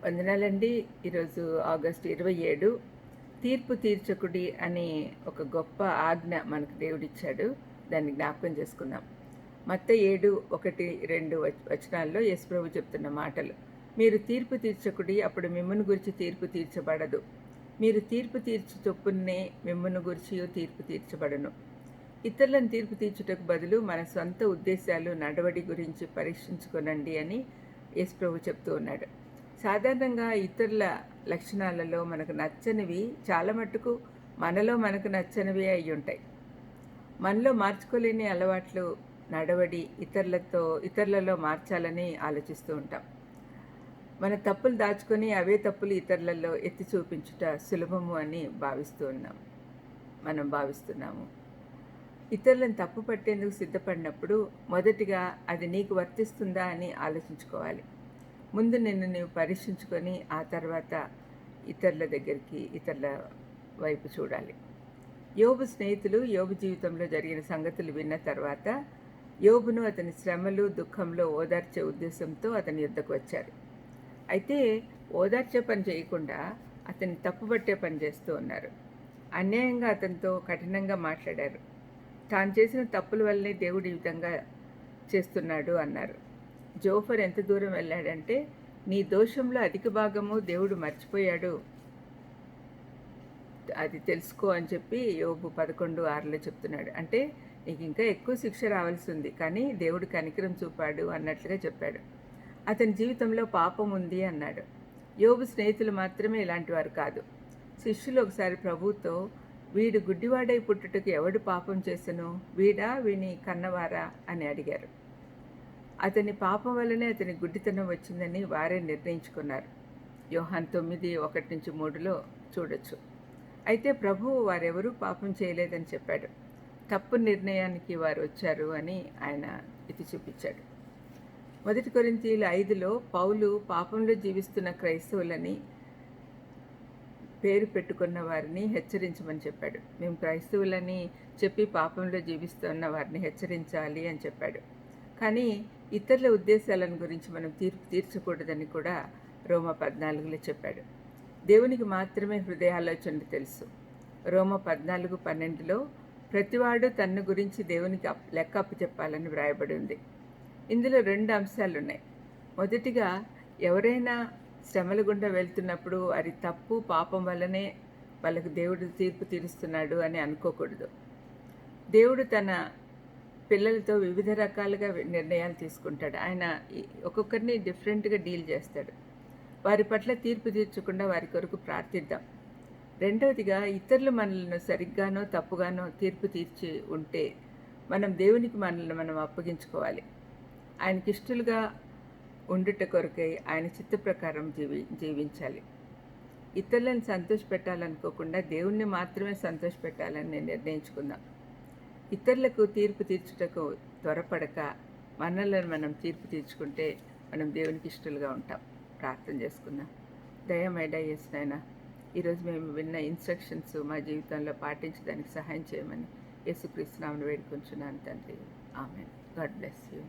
వందనాలండి. ఈరోజు ఆగస్టు 27 తీర్పు తీర్చకుడి అని ఒక గొప్ప ఆజ్ఞ మనకు దేవుడిచ్చాడు. దాన్ని జ్ఞాపకం చేసుకుందాం. మత్తయి 7:1-2 వచనాల్లో యేసుప్రభు చెప్తున్న మాటలు. మీరు తీర్పు తీర్చకుడి, అప్పుడు మిమ్మును గురించి తీర్పు తీర్చబడదు. మీరు తీర్పు తీర్చు చొప్పునే మిమ్మును గురిచియు తీర్పు తీర్చబడును. ఇతరులను తీర్పు తీర్చుటకు బదులు మన సొంత ఉద్దేశాలు, నడవడి గురించి పరీక్షించుకొనండి అని యేసుప్రభు చెప్తూ ఉన్నాడు. సాధారణంగా ఇతరుల లక్షణాలలో మనకు నచ్చనివి చాలా మట్టుకు మనకు నచ్చనివి అయి ఉంటాయి. మనలో మార్చుకోలేని అలవాట్లు, నడవడి ఇతరులలో మార్చాలని ఆలోచిస్తూ ఉంటాం. మన తప్పులు దాచుకొని అవే తప్పులు ఇతరులలో ఎత్తి చూపించుట సులభము అని మనం భావిస్తున్నాము. ఇతరులను తప్పు పట్టేందుకు సిద్ధపడినప్పుడు మొదటిగా అది నీకు వర్తిస్తుందా అని ఆలోచించుకోవాలి. ముందు నిన్ను నీవు పరీక్షించుకొని ఆ తర్వాత ఇతరుల వైపు చూడాలి. యోబు స్నేహితులు యోబు జీవితంలో జరిగిన సంగతులు విన్న తర్వాత యోబును అతని శ్రమలు, దుఃఖంలో ఓదార్చే ఉద్దేశంతో అతని యుద్ధకు వచ్చారు. అయితే ఓదార్చే పని చేయకుండా అతన్ని తప్పుపట్టే పని చేస్తూ ఉన్నారు. అన్యాయంగా అతనితో కఠినంగా మాట్లాడారు. తాను చేసిన తప్పుల వల్లనే దేవుడు ఈ విధంగా చేస్తున్నాడు అన్నారు. జోఫర్ ఎంత దూరం వెళ్ళాడంటే, నీ దోషంలో అధిక భాగము దేవుడు మర్చిపోయాడు, అది తెలుసుకో అని చెప్పి యోబు 11:6లో చెప్తున్నాడు. అంటే నీకు ఇంకా ఎక్కువ శిక్ష రావాల్సి ఉంది, కానీ దేవుడు కనికరం చూపాడు అన్నట్లుగా చెప్పాడు. అతని జీవితంలో పాపం ఉంది అన్నాడు. యోబు స్నేహితులు మాత్రమే ఇలాంటి వారు కాదు. శిష్యులు ఒకసారి ప్రభువుతో, వీడు గుడ్డివాడై పుట్టుటకు ఎవడు పాపం చేసెను, వీడా వీని కన్నవారా అని అడిగారు. అతని పాపం వల్లనే అతని గుడ్డితనం వచ్చిందని వారే నిర్ణయించుకున్నారు. యోహాను 9:1-3లో చూడొచ్చు. అయితే ప్రభువు వారెవరూ పాపం చేయలేదని చెప్పాడు. తప్పు నిర్ణయానికి వారు వచ్చారు అని ఆయన ఎత్తి చూపించాడు. 1 కొరింథీయులు 5లో పౌలు పాపంలో జీవిస్తున్న క్రైస్తవులని పేరు పెట్టుకున్న వారిని హెచ్చరించమని చెప్పాడు. మేము క్రైస్తవులని చెప్పి పాపంలో జీవిస్తున్న వారిని హెచ్చరించాలి అని చెప్పాడు. కానీ ఇతరుల ఉద్దేశాలను గురించి మనం తీర్పు తీర్చకూడదని కూడా రోమా 14లో చెప్పాడు. దేవునికి మాత్రమే హృదయాలోచనలు తెలుసు. రోమా 14:12లో ప్రతివాడు తన గురించి దేవునికి లెక్క అప్పచెప్పాలని వ్రాయబడి ఉంది. ఇందులో 2 అంశాలున్నాయి. మొదటిగా, ఎవరైనా శ్రమల గుండా వెళ్తున్నప్పుడు అది తప్పు, పాపం వల్లనే వాళ్ళకు దేవుడు తీర్పు తీరుస్తున్నాడు అని అనుకోకూడదు. దేవుడు తన పిల్లలతో వివిధ రకాలుగా నిర్ణయాలు తీసుకుంటాడు. ఆయన ఒక్కొక్కరిని డిఫరెంట్గా డీల్ చేస్తాడు. వారి పట్ల తీర్పు తీర్చకుండా వారి కొరకు ప్రార్థిద్దాం. రెండవదిగా, ఇతరులు మనల్ని సరిగ్గానో తప్పుగానో తీర్పు తీర్చి ఉంటే మనం దేవునికి మనల్ని మనం అప్పగించుకోవాలి. ఆయనకి ఇష్టలుగా ఉండుట కొరకై ఆయన చిత్త ప్రకారం జీవించాలి. ఇతరులను సంతోషపెట్టాలనుకోకుండా దేవుణ్ణి మాత్రమే సంతోషపెట్టాలని నిర్ణయించుకుందాం. ఇతరులకు తీర్పు తీర్చుటకు త్వరపడక మనల్ని మనం తీర్పు తీర్చుకుంటే మనం దేవునికి ఇష్టలుగా ఉంటాం. ప్రార్థన చేసుకుందాం. దయమైడా యేసునాయనా, ఈరోజు మేము విన్న ఇన్స్ట్రక్షన్స్ మా జీవితంలో పాటించడానికి సహాయం చేయమని యేసుక్రీస్తు నామమున వేడుకొంచున్నాను తండ్రి. ఆమేన్. God bless you.